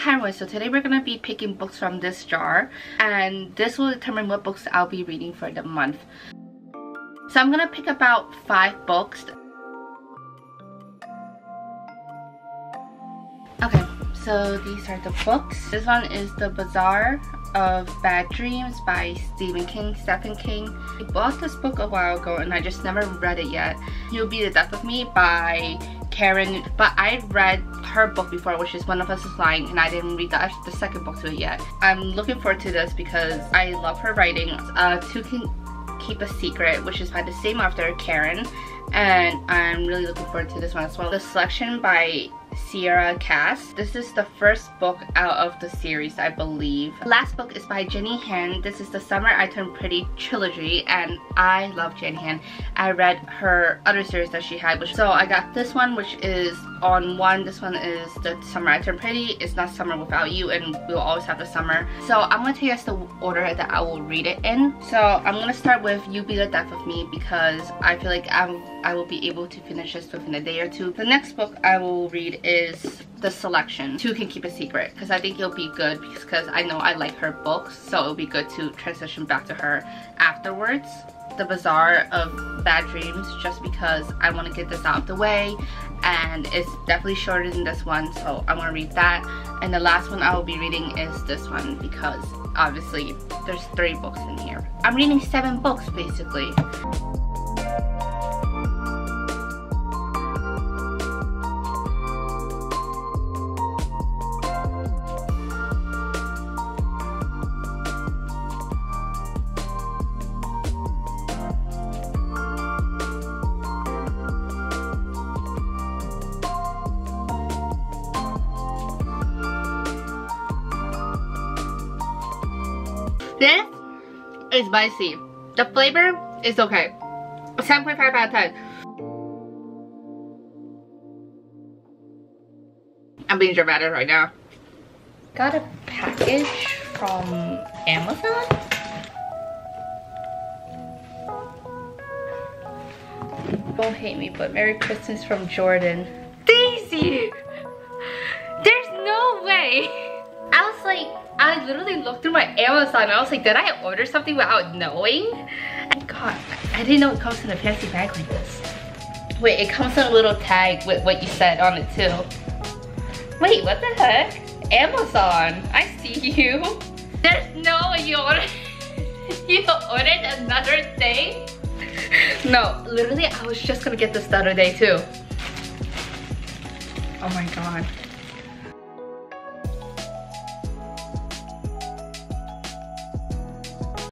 January, so today we're gonna be picking books from this jar, and this will determine what books I'll be reading for the month. So I'm gonna pick about 5 books. Okay, so these are the books. This one is The Bazaar of Bad Dreams by Stephen King. I bought this book a while ago and I just never read it yet. You'll Be the Death of Me by Karen, but I read her book before, which is One of Us is Lying, and I didn't read the second book to it yet. I'm looking forward to this because I love her writing. Two Can Keep a Secret, which is by the same author, Karen, and I'm really looking forward to this one as well. The Selection by Sierra Cass. This is the first book out of the series, I believe. The last book is by Jenny Han. This is the Summer I Turned Pretty trilogy, and I love Jenny Han. I read her other series that she had, so I got this one, which is on one. This one is the Summer I Turned Pretty. It's not Summer Without You, and we'll always have the summer. So I'm gonna tell you guys the order that I will read it in. So I'm gonna start with You Be the Death of Me because I feel like I will be able to finish this within a day or two. The next book I will read is The Selection, Two Can Keep a Secret, because I think it'll be good because I know I like her books, so it'll be good to transition back to her afterwards. The Bazaar of Bad Dreams, just because I want to get this out of the way, and it's definitely shorter than this one, so I want to read that. And the last one I will be reading is this one because obviously there's 3 books in here. I'm reading 7 books basically. This is spicy. The flavor is okay. 7.5 out of 10. I'm being dramatic right now. Got a package from Amazon. Don't hate me, but Merry Christmas from Jordan. Daisy! There's no way! I was like, I literally looked through my Amazon and I was like, did I order something without knowing? And God, I didn't know it comes in a fancy bag like this. Wait, it comes in a little tag with what you said on it too. Wait, what the heck? Amazon, I see you. There's no way you ordered, another thing? No, literally I was just gonna get this the other day too. Oh my God.